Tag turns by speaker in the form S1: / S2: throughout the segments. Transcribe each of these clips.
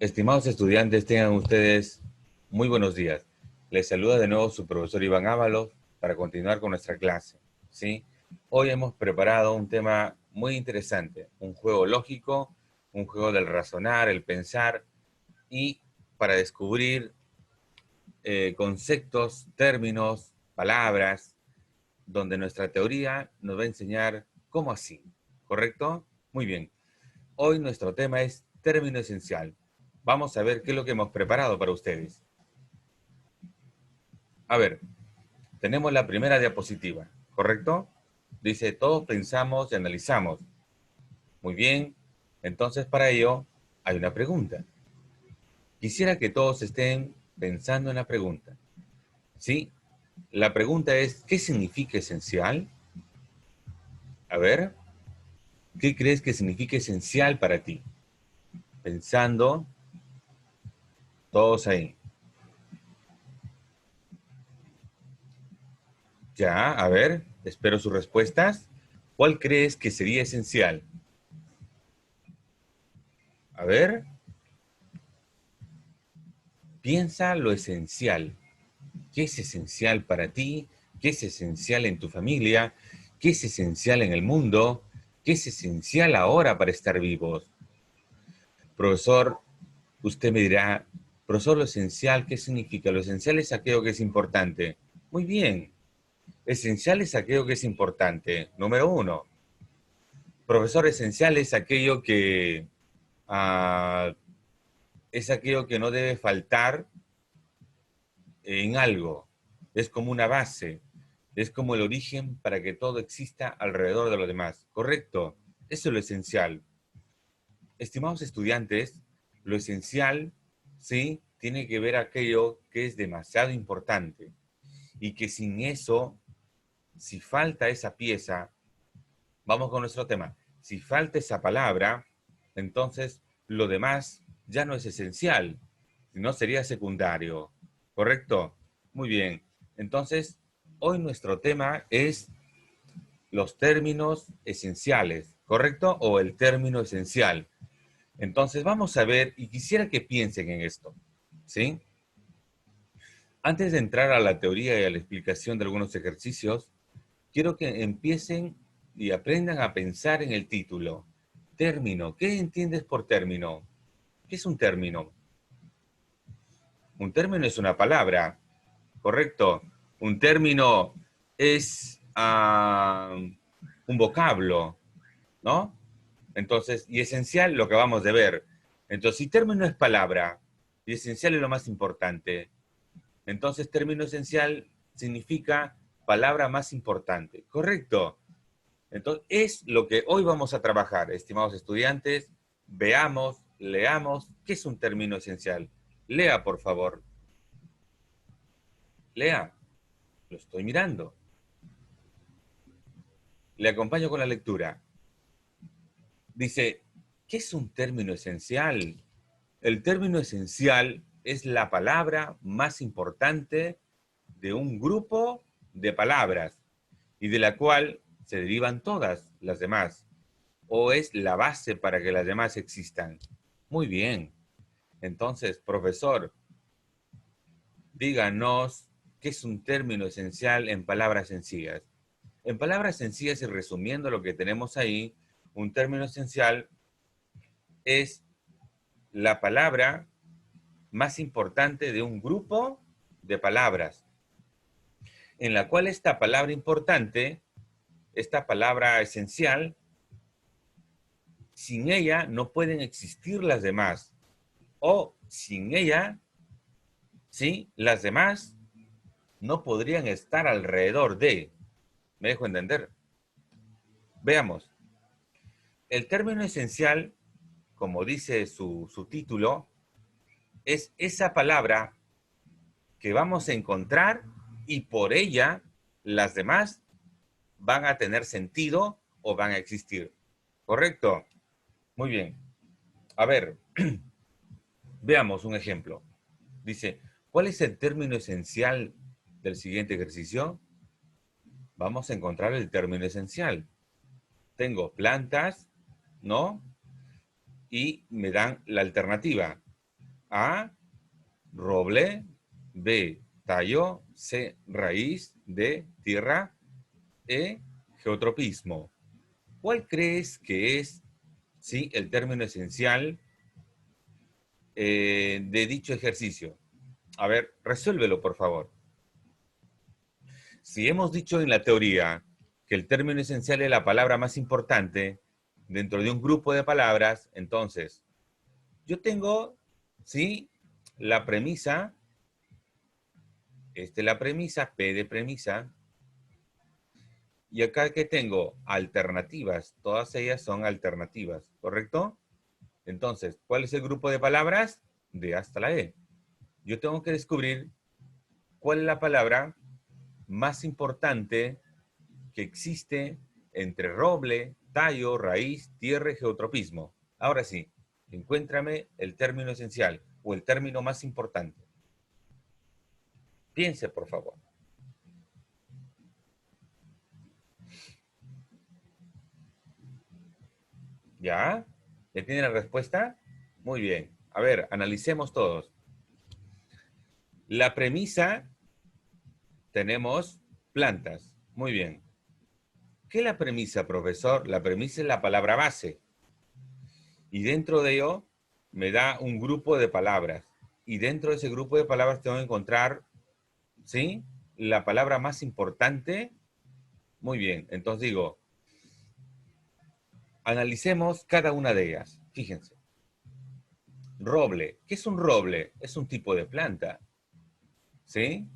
S1: Estimados estudiantes, tengan ustedes muy buenos días. Les saluda de nuevo su profesor Iván Ábalos para continuar con nuestra clase, ¿sí? Hoy hemos preparado un tema muy interesante, un juego lógico, un juego del razonar, el pensar y para descubrir conceptos, términos, palabras, donde nuestra teoría nos va a enseñar cómo así, ¿correcto? Muy bien. Hoy nuestro tema es término esencial. Vamos a ver qué es lo que hemos preparado para ustedes. A ver, tenemos la primera diapositiva, ¿correcto? Dice, todos pensamos y analizamos. Muy bien, entonces para ello hay una pregunta. Quisiera que todos estén pensando en la pregunta. ¿Sí? La pregunta es, ¿qué significa esencial? A ver, ¿qué crees que significa esencial para ti? Pensando, todos ahí. Ya, a ver, espero sus respuestas. ¿Cuál crees que sería esencial? A ver, piensa lo esencial. ¿Qué es esencial para ti? ¿Qué es esencial en tu familia? ¿Qué es esencial en el mundo? ¿Qué es esencial ahora para estar vivos? Profesor, usted me dirá, profesor, lo esencial, ¿qué significa? Lo esencial es aquello que es importante. Muy bien, esencial es aquello que es importante. Número uno. Profesor, esencial ah, es aquello que no debe faltar en algo. Es como una base. Es como el origen para que todo exista alrededor de lo demás. ¿Correcto? Eso es lo esencial. Estimados estudiantes, lo esencial, sí, tiene que ver aquello que es demasiado importante y que sin eso, si falta esa pieza, vamos con nuestro tema, si falta esa palabra, entonces lo demás ya no es esencial, sino sería secundario. ¿Correcto? Muy bien. Entonces, hoy nuestro tema es los términos esenciales, ¿correcto? O el término esencial. Entonces, vamos a ver, y quisiera que piensen en esto, ¿sí? Antes de entrar a la teoría y a la explicación de algunos ejercicios, quiero que empiecen y aprendan a pensar en el título. Término. ¿Qué entiendes por término? ¿Qué es un término? Un término es una palabra, ¿correcto? Un término es un vocablo, ¿no? Entonces, y esencial lo que vamos de ver. Entonces, si término es palabra y esencial es lo más importante, entonces término esencial significa palabra más importante, ¿correcto? Entonces, es lo que hoy vamos a trabajar, estimados estudiantes. Veamos, leamos, ¿qué es un término esencial? Lea, por favor. Lea. Lo estoy mirando. Le acompaño con la lectura. Dice, ¿qué es un término esencial? El término esencial es la palabra más importante de un grupo de palabras y de la cual se derivan todas las demás, o es la base para que las demás existan. Muy bien. Entonces, profesor, díganos qué es un término esencial en palabras sencillas. En palabras sencillas y resumiendo lo que tenemos ahí, un término esencial es la palabra más importante de un grupo de palabras, en la cual esta palabra importante, esta palabra esencial, sin ella no pueden existir las demás, o sin ella, ¿sí? Las demás no podrían estar alrededor de. ¿Me dejo entender? Veamos. El término esencial, como dice su título, es esa palabra que vamos a encontrar y por ella las demás van a tener sentido o van a existir. ¿Correcto? Muy bien. A ver, veamos un ejemplo. Dice, ¿cuál es el término esencial del siguiente ejercicio? Vamos a encontrar el término esencial. Tengo plantas, ¿no? Y me dan la alternativa. A, roble. B, tallo. C, raíz. D, tierra. E, geotropismo. ¿Cuál crees que es, sí, el término esencial de dicho ejercicio? A ver, resuélvelo, por favor. Si hemos dicho en la teoría que el término esencial es la palabra más importante dentro de un grupo de palabras, entonces, yo tengo, sí, la premisa, esta es la premisa, P de premisa, y acá que tengo alternativas, todas ellas son alternativas, ¿correcto? Entonces, ¿cuál es el grupo de palabras? De hasta la E. Yo tengo que descubrir cuál es la palabra más importante que existe entre roble, tallo, raíz, tierra y geotropismo. Ahora sí, encuéntrame el término esencial o el término más importante. Piense, por favor. ¿Ya? ¿Ya tiene la respuesta? Muy bien. A ver, analicemos todos. La premisa, tenemos plantas. Muy bien. ¿Qué es la premisa, profesor? La premisa es la palabra base. Y dentro de ello me da un grupo de palabras. Y dentro de ese grupo de palabras tengo que encontrar, ¿sí? La palabra más importante. Muy bien. Entonces digo, analicemos cada una de ellas. Fíjense. Roble. ¿Qué es un roble? Es un tipo de planta. ¿Sí?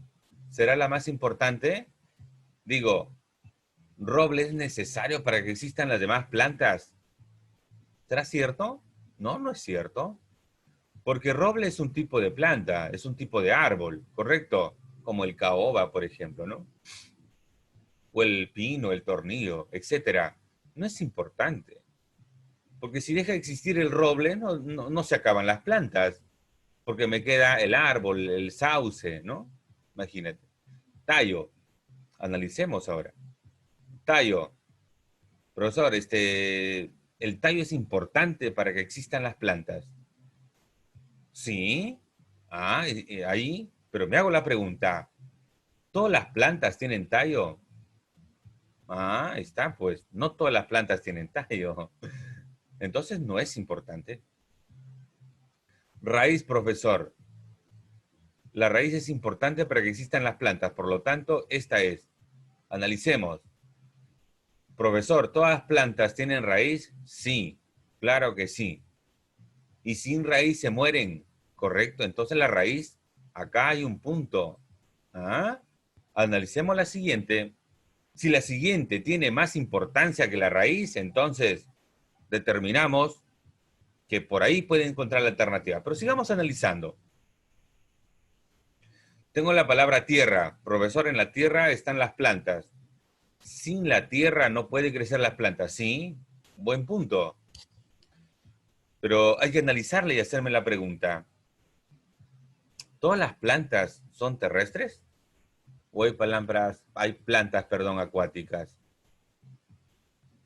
S1: ¿Será la más importante? Digo, ¿roble es necesario para que existan las demás plantas? ¿Será cierto? No, no es cierto. Porque roble es un tipo de planta, es un tipo de árbol, ¿correcto? Como el caoba, por ejemplo, ¿no? O el pino, el tornillo, etcétera. No es importante. Porque si deja de existir el roble, no se acaban las plantas. Porque me queda el árbol, el sauce, ¿no? Imagínate. Tallo. Analicemos ahora. Tallo. Profesor, el tallo es importante para que existan las plantas. Sí. Ah, ahí. Pero me hago la pregunta. ¿Todas las plantas tienen tallo? Ah, está, pues. No todas las plantas tienen tallo. Entonces no es importante. Raíz, profesor. La raíz es importante para que existan las plantas. Por lo tanto, esta es. Analicemos. Profesor, ¿todas las plantas tienen raíz? Sí, claro que sí. Y sin raíz se mueren, ¿correcto? Entonces la raíz, acá hay un punto. ¿Ah? Analicemos la siguiente. Si la siguiente tiene más importancia que la raíz, entonces determinamos que por ahí puede encontrar la alternativa. Pero sigamos analizando. Tengo la palabra tierra. Profesor, en la tierra están las plantas. Sin la tierra no puede crecer las plantas. Sí, buen punto. Pero hay que analizarla y hacerme la pregunta. ¿Todas las plantas son terrestres? ¿O hay plantas, perdón, acuáticas?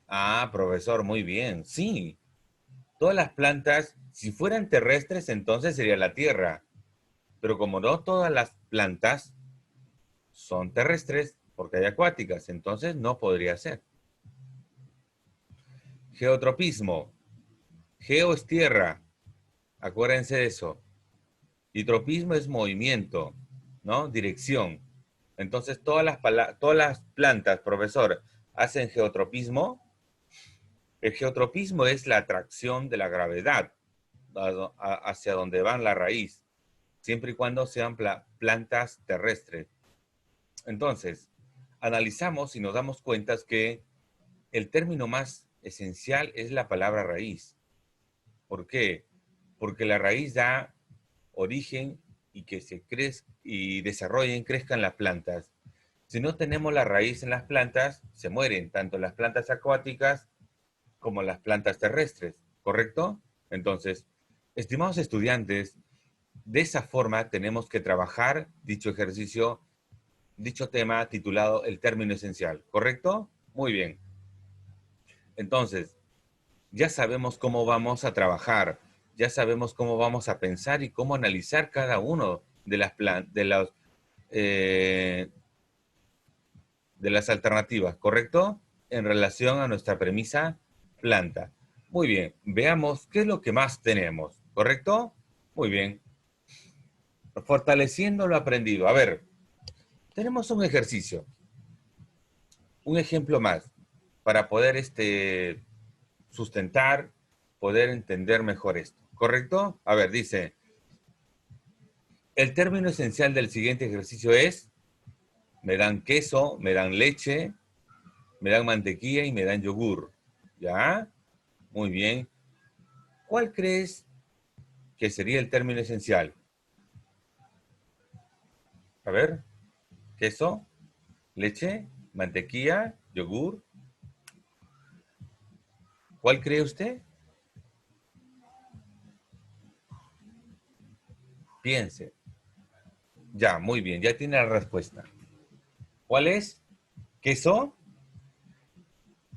S1: Ah, profesor, muy bien. Sí, todas las plantas, si fueran terrestres, entonces sería la tierra. Pero como no todas las plantas son terrestres, porque hay acuáticas, entonces no podría ser. Geotropismo. Geo es tierra, acuérdense de eso. Y tropismo es movimiento, ¿no? Dirección. Entonces, todas las plantas, profesor, hacen geotropismo. El geotropismo es la atracción de la gravedad hacia donde va la raíz, siempre y cuando sean plantas terrestres. Entonces, analizamos y nos damos cuenta que el término más esencial es la palabra raíz. ¿Por qué? Porque la raíz da origen y que se crezcan y desarrollen, crezcan las plantas. Si no tenemos la raíz en las plantas, se mueren tanto las plantas acuáticas como las plantas terrestres, ¿correcto? Entonces, estimados estudiantes, de esa forma tenemos que trabajar dicho ejercicio, dicho tema titulado el término esencial, ¿correcto? Muy bien. Entonces, ya sabemos cómo vamos a trabajar ya sabemos cómo vamos a pensar y cómo analizar cada uno de las alternativas, ¿correcto? En relación a nuestra premisa planta. Muy bien, veamos qué es lo que más tenemos, ¿correcto? Muy bien. Fortaleciendo lo aprendido. A ver, tenemos un ejercicio, un ejemplo más, para poder sustentar, poder entender mejor esto, ¿correcto? A ver, dice, el término esencial del siguiente ejercicio es, me dan queso, me dan leche, me dan mantequilla y me dan yogur. ¿Ya? Muy bien. ¿Cuál crees que sería el término esencial? A ver, queso, leche, mantequilla, yogur. ¿Cuál cree usted? Piense. Ya, muy bien, ya tiene la respuesta. ¿Cuál es? ¿Queso?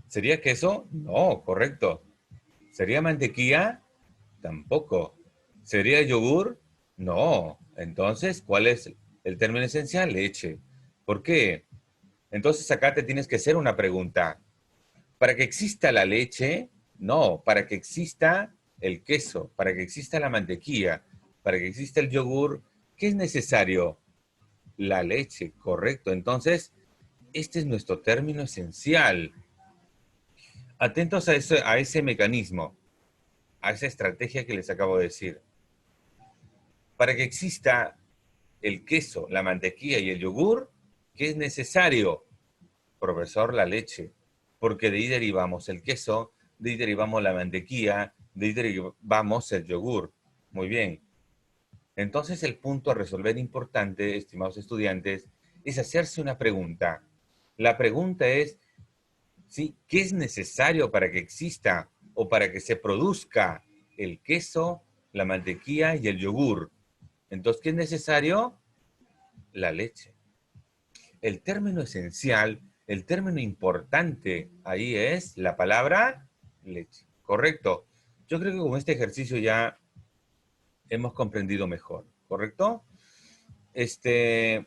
S1: ¿Sería queso? No, correcto. ¿Sería mantequilla? Tampoco. ¿Sería yogur? No. Entonces, ¿cuál es el término esencial? Leche. ¿Por qué? Entonces acá te tienes que hacer una pregunta. Para que exista la leche, no, para que exista el queso, para que exista la mantequilla, para que exista el yogur, ¿qué es necesario? La leche, correcto. Entonces, este es nuestro término esencial. Atentos a ese mecanismo, a esa estrategia que les acabo de decir. Para que exista el queso, la mantequilla y el yogur, ¿qué es necesario? Profesor, la leche, porque de ahí derivamos el queso, de ahí derivamos la mantequilla, de ahí derivamos el yogur. Muy bien. Entonces el punto a resolver importante, estimados estudiantes, es hacerse una pregunta. La pregunta es, ¿sí? ¿Qué es necesario para que exista o para que se produzca el queso, la mantequilla y el yogur? Entonces, ¿qué es necesario? La leche. El término esencial, el término importante ahí es la palabra leche. Correcto. Yo creo que con este ejercicio ya hemos comprendido mejor. ¿Correcto? Este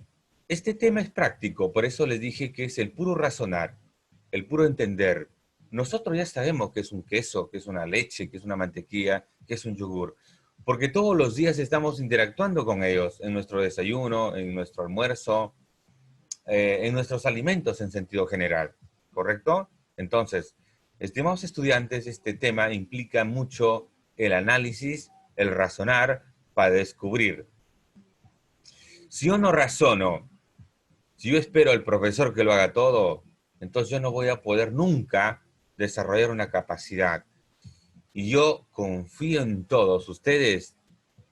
S1: tema es práctico, por eso les dije que es el puro razonar, el puro entender. Nosotros ya sabemos qué es un queso, qué es una leche, qué es una mantequilla, qué es un yogur, porque todos los días estamos interactuando con ellos en nuestro desayuno, en nuestro almuerzo, en nuestros alimentos en sentido general, ¿correcto? Entonces, estimados estudiantes, este tema implica mucho el análisis, el razonar para descubrir. Si yo no razono, si yo espero al profesor que lo haga todo, entonces yo no voy a poder nunca desarrollar una capacidad. Y yo confío en todos ustedes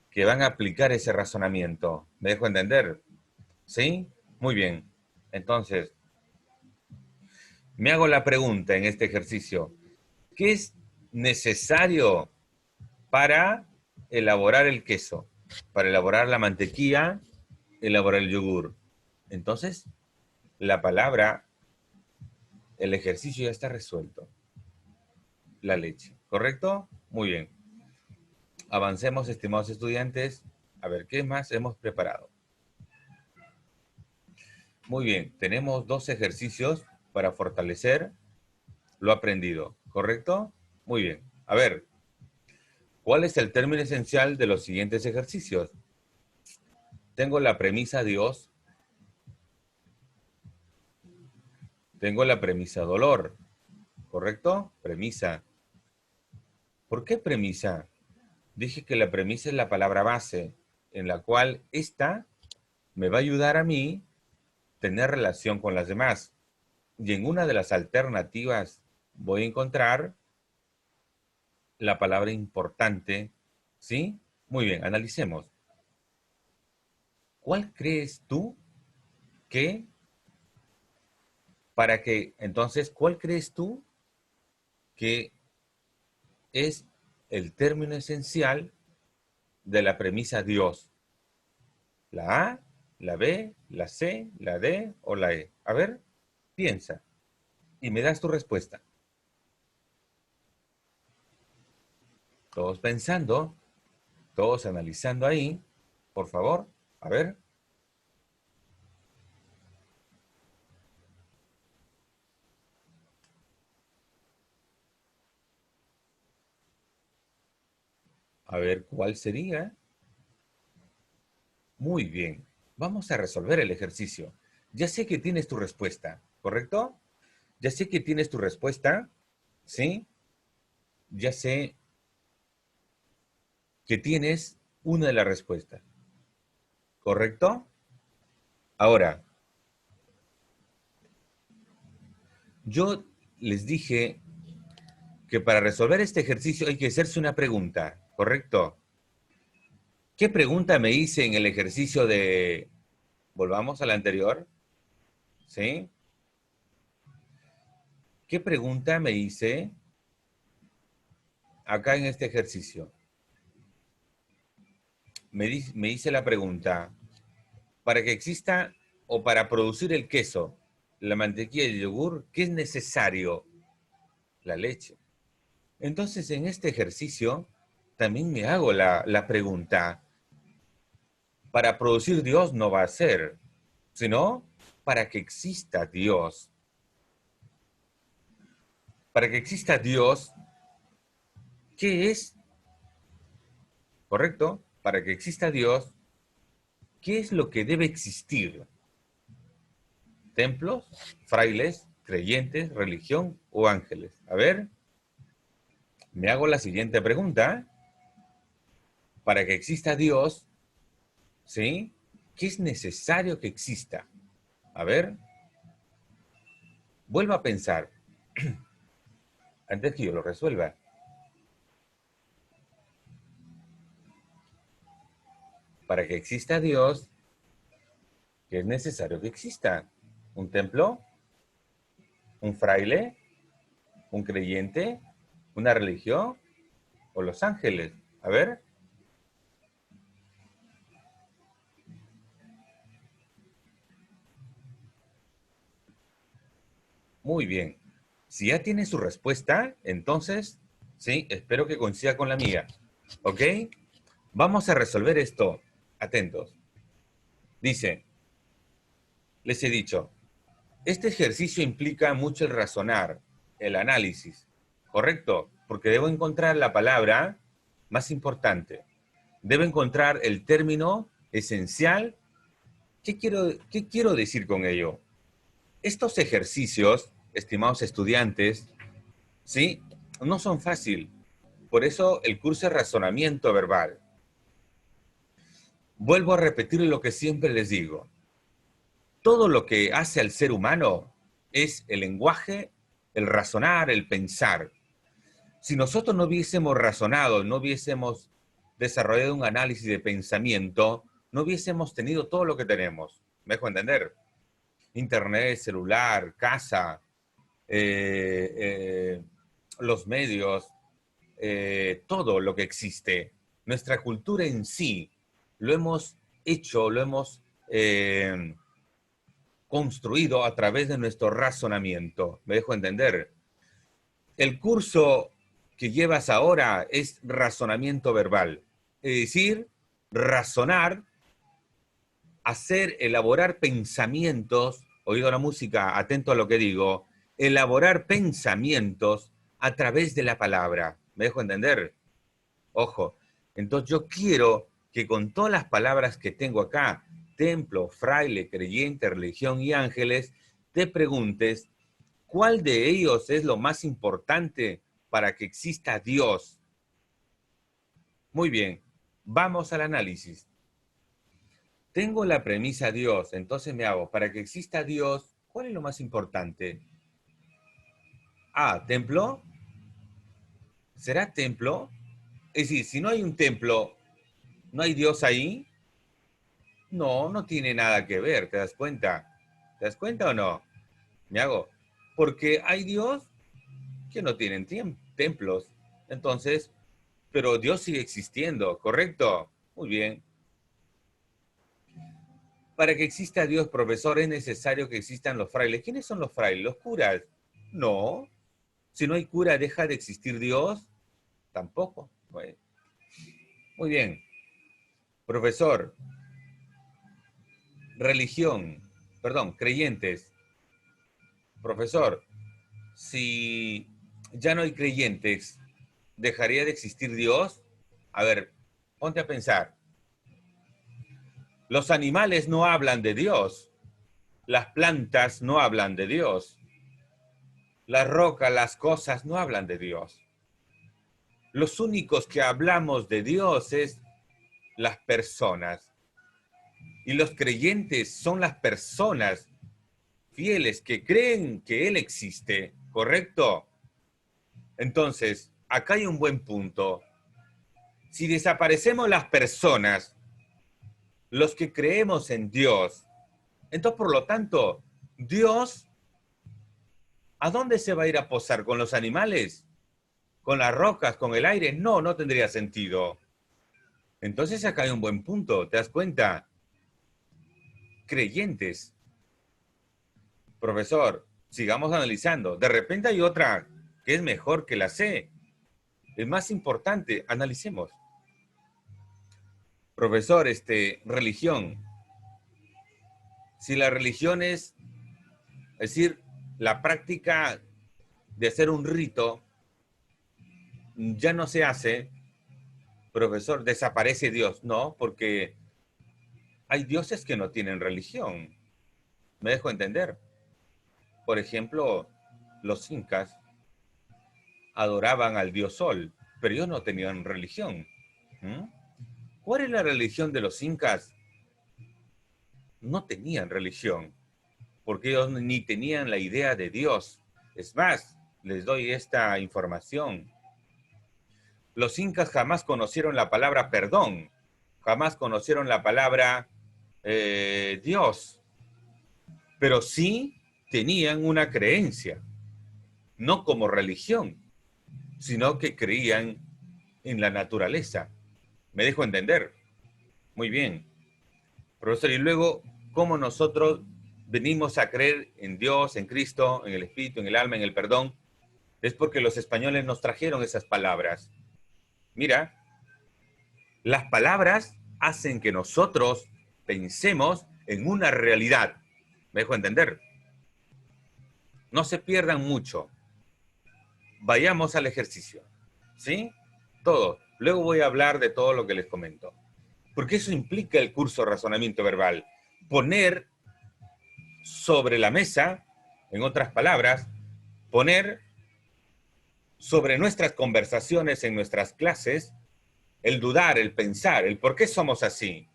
S1: que van a aplicar ese razonamiento. ¿Me dejo entender? ¿Sí? Muy bien. Entonces, me hago la pregunta en este ejercicio. ¿Qué es necesario para elaborar el queso? Para elaborar la mantequilla, elaborar el yogur. Entonces, la palabra, el ejercicio ya está resuelto. La leche, ¿correcto? Muy bien. Avancemos, estimados estudiantes. A ver, ¿qué más hemos preparado? Muy bien, tenemos dos ejercicios para fortalecer lo aprendido, ¿correcto? Muy bien. A ver, ¿cuál es el término esencial de los siguientes ejercicios? Tengo la premisa Dios, tengo la premisa dolor, ¿correcto? Premisa. ¿Por qué premisa? Dije que la premisa es la palabra base, en la cual esta me va a ayudar a mí tener relación con las demás. Y en una de las alternativas voy a encontrar la palabra importante, ¿sí? Muy bien, analicemos. ¿Cuál crees tú que, cuál crees tú que es el término esencial de la premisa Dios? ¿La A, la B, la C, la D o la E? A ver, piensa y me das tu respuesta. Todos pensando. Todos analizando ahí, por favor. A ver. A ver cuál sería. Muy bien. Vamos a resolver el ejercicio. Ya sé que tienes tu respuesta, ¿correcto? Ya sé que tienes tu respuesta, ¿sí? Ya sé que tienes una de las respuestas, ¿correcto? Ahora, yo les dije que para resolver este ejercicio hay que hacerse una pregunta, ¿correcto? ¿Qué pregunta me hice en el ejercicio de... Volvamos al anterior, ¿sí? ¿Qué pregunta me hice acá en este ejercicio? Me hice la pregunta, para que exista o para producir el queso, la mantequilla y el yogur, ¿qué es necesario? La leche. Entonces, en este ejercicio, también me hago la pregunta, para producir Dios no va a ser, sino para que exista Dios. Para que exista Dios, ¿qué es? ¿Correcto? Para que exista Dios, ¿qué es lo que debe existir? ¿Templos, frailes, creyentes, religión o ángeles? A ver, me hago la siguiente pregunta. Para que exista Dios, ¿sí? ¿Qué es necesario que exista? A ver, vuelva a pensar antes que yo lo resuelva. Para que exista Dios, ¿qué es necesario que exista? ¿Un templo? ¿Un fraile? ¿Un creyente? ¿Una religión? ¿O los ángeles? A ver. Muy bien. Si ya tiene su respuesta, entonces, sí, espero que coincida con la mía. ¿Ok? Vamos a resolver esto. Atentos. Dice, les he dicho, este ejercicio implica mucho el razonar, el análisis, ¿correcto? Porque debo encontrar la palabra más importante. Debo encontrar el término esencial. ¿Qué quiero decir con ello? Estos ejercicios, estimados estudiantes, ¿sí? No son fáciles. Por eso el curso es razonamiento verbal. Vuelvo a repetir lo que siempre les digo. Todo lo que hace al ser humano es el lenguaje, el razonar, el pensar. Si nosotros no hubiésemos razonado, no hubiésemos desarrollado un análisis de pensamiento, no hubiésemos tenido todo lo que tenemos. ¿Me dejo entender? Internet, celular, casa, eh, eh, los medios, todo lo que existe. Nuestra cultura en sí lo hemos hecho, lo hemos construido a través de nuestro razonamiento. ¿Me dejo entender? El curso que llevas ahora es razonamiento verbal, es decir, razonar, hacer, elaborar pensamientos, oído la música, atento a lo que digo, elaborar pensamientos a través de la palabra. ¿Me dejo entender? Ojo, entonces yo quiero que con todas las palabras que tengo acá, templo, fraile, creyente, religión y ángeles, te preguntes cuál de ellos es lo más importante para que exista Dios. Muy bien, vamos al análisis. Tengo la premisa Dios, entonces me hago, para que exista Dios, ¿cuál es lo más importante? ¿Templo? ¿Será templo? Es decir, si no hay un templo, ¿no hay Dios ahí? No, no tiene nada que ver, ¿te das cuenta? ¿Te das cuenta o no? Me hago. Porque hay Dios que no tienen templos. Entonces, pero Dios sigue existiendo, ¿correcto? Muy bien. Para que exista Dios, profesor, es necesario que existan los frailes. ¿Quiénes son los frailes? ¿Los curas? No. Si no hay cura, ¿deja de existir Dios? Tampoco. Bueno, muy bien. Profesor, religión, perdón, creyentes. Profesor, si ya no hay creyentes, ¿dejaría de existir Dios? A ver, ponte a pensar. Los animales no hablan de Dios. Las plantas no hablan de Dios. Las rocas, las cosas no hablan de Dios. Los únicos que hablamos de Dios es las personas. Y los creyentes son las personas fieles que creen que Él existe, ¿correcto? Entonces, acá hay un buen punto. Si desaparecemos las personas, los que creemos en Dios, entonces, por lo tanto, Dios, ¿a dónde se va a ir a posar? ¿Con los animales? ¿Con las rocas? ¿Con el aire? No, no tendría sentido. Entonces, acá hay un buen punto, ¿te das cuenta? Creyentes. Profesor, sigamos analizando. De repente hay otra que es mejor que la C. Es más importante, analicemos. Profesor, religión. Si la religión es decir, la práctica de hacer un rito ya no se hace, profesor, desaparece Dios. No, porque hay dioses que no tienen religión. ¿Me dejo entender? Por ejemplo, los incas adoraban al dios Sol, pero ellos no tenían religión. ¿Mm? ¿Cuál es la religión de los incas? No tenían religión, porque ellos ni tenían la idea de Dios. Es más, les doy esta información. Los incas jamás conocieron la palabra perdón, jamás conocieron la palabra Dios, pero sí tenían una creencia, no como religión, sino que creían en la naturaleza. ¿Me dejo entender? Muy bien. Profesor, y luego, ¿cómo nosotros venimos a creer en Dios, en Cristo, en el Espíritu, en el alma, en el perdón? Es porque los españoles nos trajeron esas palabras. Mira, las palabras hacen que nosotros pensemos en una realidad. ¿Me dejo entender? No se pierdan mucho. Vayamos al ejercicio. ¿Sí? Todo. Luego voy a hablar de todo lo que les comento. Porque eso implica el curso de razonamiento verbal. Poner sobre la mesa, en otras palabras, poner sobre nuestras conversaciones en nuestras clases el dudar, el pensar, el por qué somos así.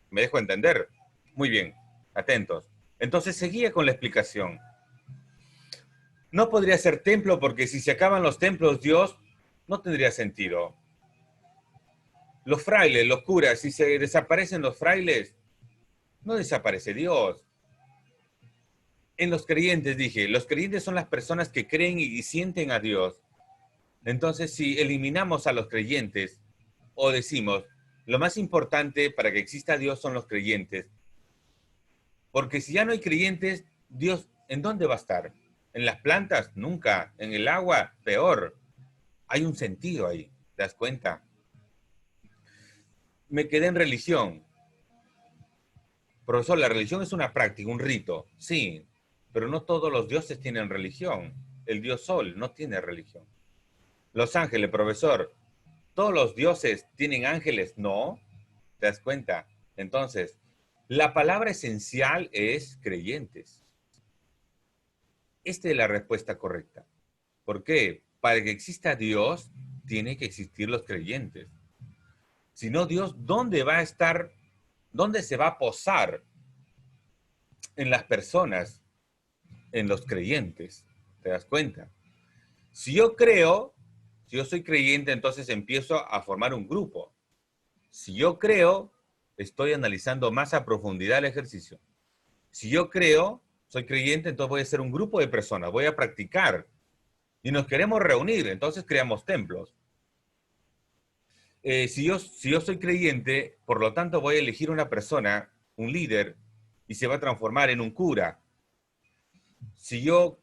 S1: ¿Me dejo entender? Muy bien, atentos. Entonces seguía con la explicación. No podría ser templo porque si se acaban los templos, Dios no tendría sentido. Los frailes, los curas, si se desaparecen los frailes, no desaparece Dios. En los creyentes, dije, los creyentes son las personas que creen y sienten a Dios. Entonces, si eliminamos a los creyentes o decimos, lo más importante para que exista Dios son los creyentes, porque si ya no hay creyentes, Dios, ¿en dónde va a estar? ¿En las plantas? Nunca. ¿En el agua? Peor. Hay un sentido ahí, ¿te das cuenta? Me quedé en religión. Profesor, la religión es una práctica, un rito, sí, pero no todos los dioses tienen religión. El dios Sol no tiene religión. Los ángeles, profesor, ¿todos los dioses tienen ángeles? No, ¿te das cuenta? Entonces, la palabra esencial es creyentes. Esta es la respuesta correcta. ¿Por qué? Para que exista Dios, tiene que existir los creyentes. Si no, Dios, ¿dónde va a estar? ¿Dónde se va a posar? En las personas, en los creyentes. ¿Te das cuenta? Si yo creo, si yo soy creyente, entonces empiezo a formar un grupo. Si yo creo, estoy analizando más a profundidad el ejercicio. Si yo creo, soy creyente, entonces voy a ser un grupo de personas, voy a practicar. Y nos queremos reunir, entonces creamos templos. Si yo soy creyente, por lo tanto voy a elegir una persona, un líder, y se va a transformar en un cura. Si yo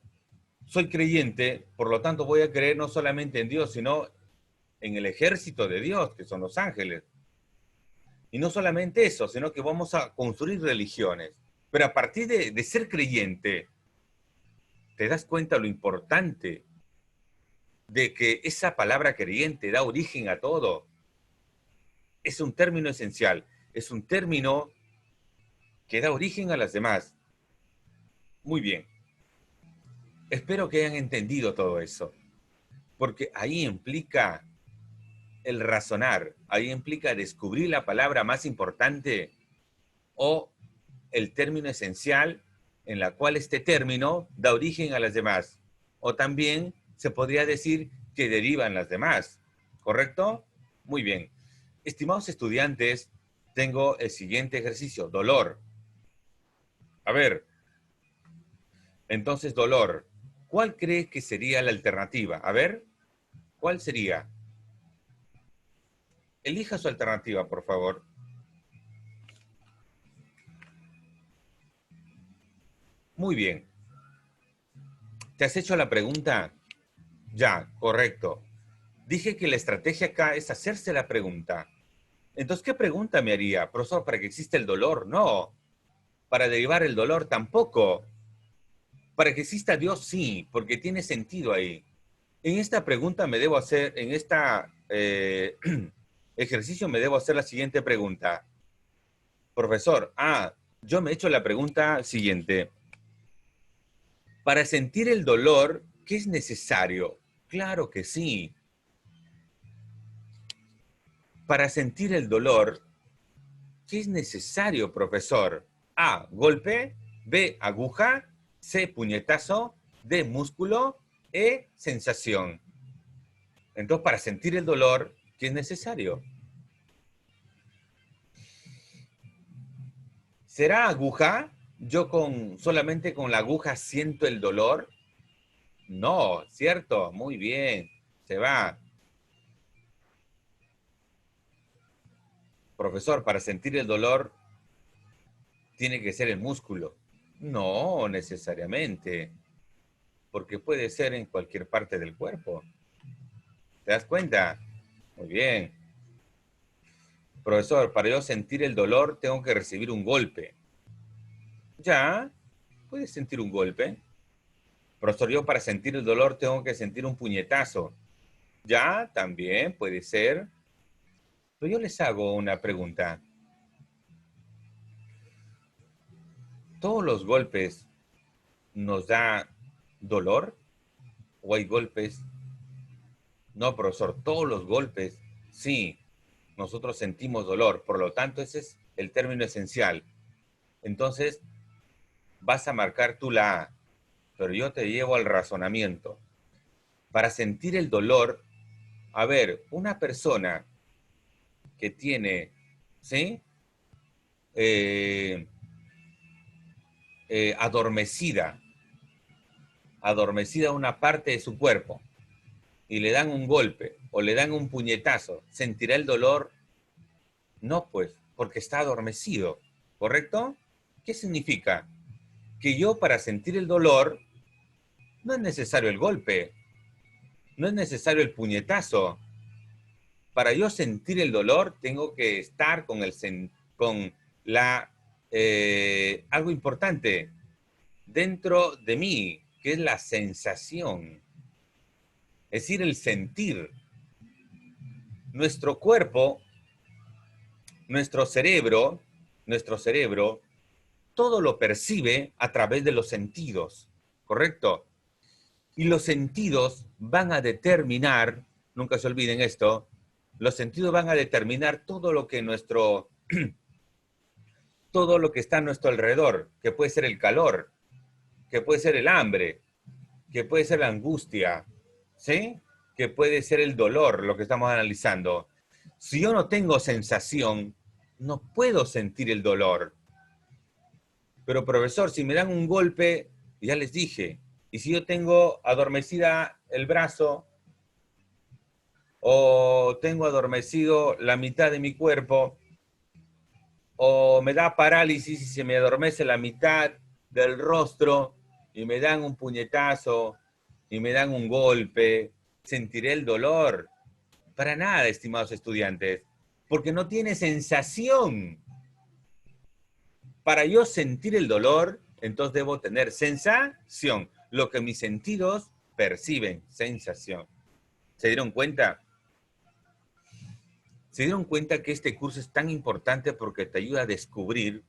S1: soy creyente, por lo tanto voy a creer no solamente en Dios, sino en el ejército de Dios, que son los ángeles. Y no solamente eso, sino que vamos a construir religiones. Pero a partir de ser creyente, te das cuenta lo importante de que esa palabra creyente da origen a todo. Es un término esencial, es un término que da origen a las demás. Muy bien. Espero que hayan entendido todo eso, porque ahí implica el razonar, ahí implica descubrir la palabra más importante o el término esencial en la cual este término da origen a las demás. O también se podría decir que derivan las demás. ¿Correcto? Muy bien. Estimados estudiantes, tengo el siguiente ejercicio, dolor. A ver, entonces dolor. ¿Cuál cree que sería la alternativa? A ver, ¿cuál sería? Elija su alternativa, por favor. Muy bien. ¿Te has hecho la pregunta? Ya, correcto. Dije que la estrategia acá es hacerse la pregunta. Entonces, ¿qué pregunta me haría? Profesor, ¿para que exista el dolor? No. ¿Para derivar el dolor? Tampoco. Para que exista Dios, sí, porque tiene sentido ahí. En esta pregunta me debo hacer, en esta ejercicio me debo hacer la siguiente pregunta. Profesor, yo me he hecho la pregunta siguiente. Para sentir el dolor, ¿qué es necesario? Claro que sí. Para sentir el dolor, ¿qué es necesario, profesor? A, golpe, B, aguja, C, puñetazo, D, músculo, E, sensación. Entonces, para sentir el dolor, ¿qué es necesario? ¿Será aguja? ¿Yo solamente con la aguja siento el dolor? No, ¿cierto? Muy bien, se va. Profesor, para sentir el dolor, ¿tiene que ser el músculo? No, necesariamente, porque puede ser en cualquier parte del cuerpo. ¿Te das cuenta? Muy bien. Profesor, para yo sentir el dolor tengo que recibir un golpe. Ya, puedes sentir un golpe. Profesor, yo para sentir el dolor tengo que sentir un puñetazo. Ya, también puede ser. Pero yo les hago una pregunta. ¿Todos los golpes nos da dolor? ¿O hay golpes? No, profesor, todos los golpes, sí, nosotros sentimos dolor. Por lo tanto, ese es el término esencial. Entonces, vas a marcar tú la A, pero yo te llevo al razonamiento. Para sentir el dolor, a ver, una persona que tiene, ¿sí? Eh, adormecida una parte de su cuerpo y le dan un golpe o le dan un puñetazo, ¿sentirá el dolor? No, pues, porque está adormecido, ¿correcto? ¿Qué significa? Que yo para sentir el dolor no es necesario el golpe, no es necesario el puñetazo. Para yo sentir el dolor tengo que estar con algo importante dentro de mí, que es la sensación, es decir, el sentir. Nuestro cuerpo, nuestro cerebro, todo lo percibe a través de los sentidos, ¿correcto? Y los sentidos van a determinar, nunca se olviden esto, los sentidos van a determinar todo lo que todo lo que está a nuestro alrededor, que puede ser el calor, que puede ser el hambre, que puede ser la angustia, ¿sí? Que puede ser el dolor, lo que estamos analizando. Si yo no tengo sensación, no puedo sentir el dolor. Pero profesor, si me dan un golpe, ya les dije, y si yo tengo adormecida el brazo o tengo adormecido la mitad de mi cuerpo o me da parálisis y se me adormece la mitad del rostro y me dan un puñetazo y me dan un golpe, ¿sentiré el dolor? Para nada, estimados estudiantes. Porque no tiene sensación. Para yo sentir el dolor, entonces debo tener sensación. Lo que mis sentidos perciben, sensación. ¿Se dieron cuenta? ¿Se dieron cuenta que este curso es tan importante porque te ayuda a descubrir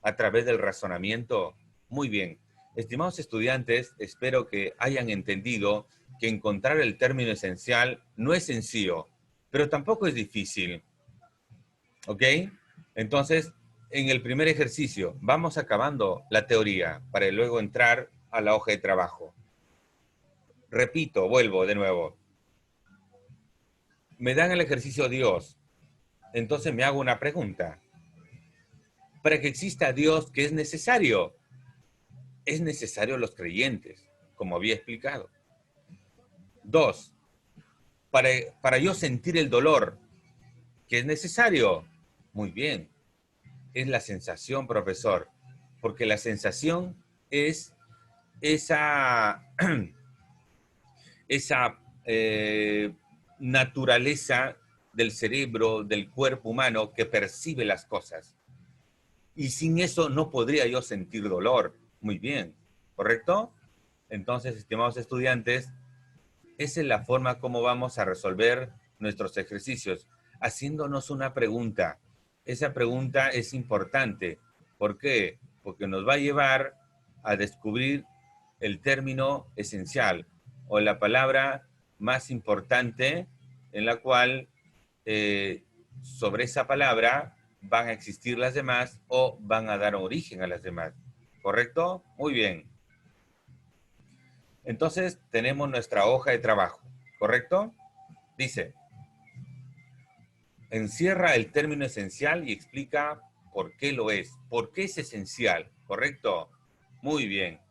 S1: a través del razonamiento? Muy bien. Estimados estudiantes, espero que hayan entendido que encontrar el término esencial no es sencillo, pero tampoco es difícil. ¿Ok? Entonces, en el primer ejercicio, vamos acabando la teoría para luego entrar a la hoja de trabajo. Repito, vuelvo de nuevo. Me dan el ejercicio Dios. Entonces me hago una pregunta. Para que exista Dios, ¿qué es necesario? Es necesario los creyentes, como había explicado. 2. Para yo sentir el dolor, ¿qué es necesario? Muy bien. Es la sensación, profesor. Porque la sensación es esa naturaleza del cerebro, del cuerpo humano que percibe las cosas. Y sin eso no podría yo sentir dolor. Muy bien, ¿correcto? Entonces, estimados estudiantes, esa es la forma como vamos a resolver nuestros ejercicios, haciéndonos una pregunta. Esa pregunta es importante. ¿Por qué? Porque nos va a llevar a descubrir el término esencial o la palabra más importante en la cual sobre esa palabra van a existir las demás o van a dar origen a las demás. ¿Correcto? Muy bien. Entonces tenemos nuestra hoja de trabajo. ¿Correcto? Dice, encierra el término esencial y explica por qué lo es. ¿Por qué es esencial? ¿Correcto? Muy bien.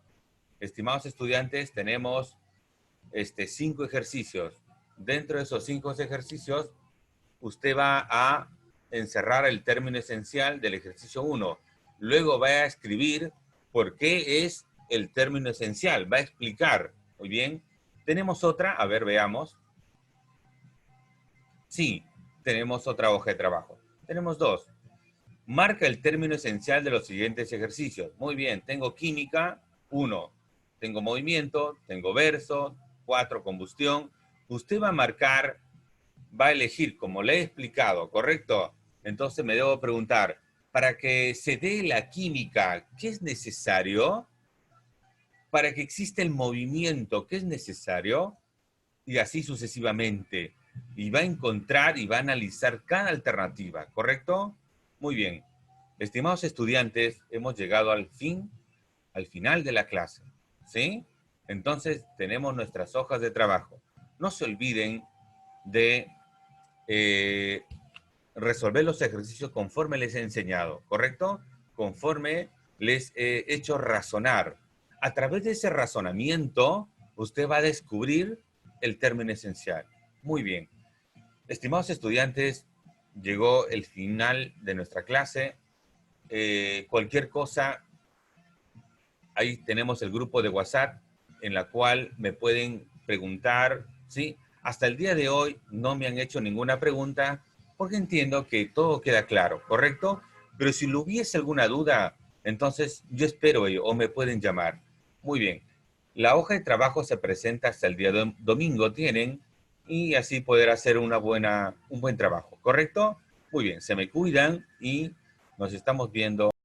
S1: Estimados estudiantes, tenemos 5 ejercicios. Dentro de esos 5 ejercicios, usted va a encerrar el término esencial del ejercicio 1. Luego va a escribir por qué es el término esencial. Va a explicar. Muy bien. Tenemos otra. A ver, veamos. Sí, tenemos otra hoja de trabajo. Tenemos 2. Marca el término esencial de los siguientes ejercicios. Muy bien, tengo química, 1. Tengo movimiento, tengo verso, 4, combustión. Usted va a marcar, va a elegir, como le he explicado, ¿correcto? Entonces me debo preguntar, para que se dé la química, ¿qué es necesario? Para que exista el movimiento, ¿qué es necesario? Y así sucesivamente. Y va a encontrar y va a analizar cada alternativa, ¿correcto? Muy bien. Estimados estudiantes, hemos llegado al final de la clase, ¿sí? Entonces, tenemos nuestras hojas de trabajo. No se olviden de resolver los ejercicios conforme les he enseñado, ¿correcto? Conforme les he hecho razonar. A través de ese razonamiento, usted va a descubrir el término esencial. Muy bien. Estimados estudiantes, llegó el final de nuestra clase. Cualquier cosa, ahí tenemos el grupo de WhatsApp en la cual me pueden preguntar, ¿sí? Hasta el día de hoy no me han hecho ninguna pregunta porque entiendo que todo queda claro, ¿correcto? Pero si lo hubiese alguna duda, entonces yo espero ello o me pueden llamar. Muy bien. La hoja de trabajo se presenta hasta el día domingo, tienen, y así poder hacer un buen trabajo, ¿correcto? Muy bien, se me cuidan y nos estamos viendo.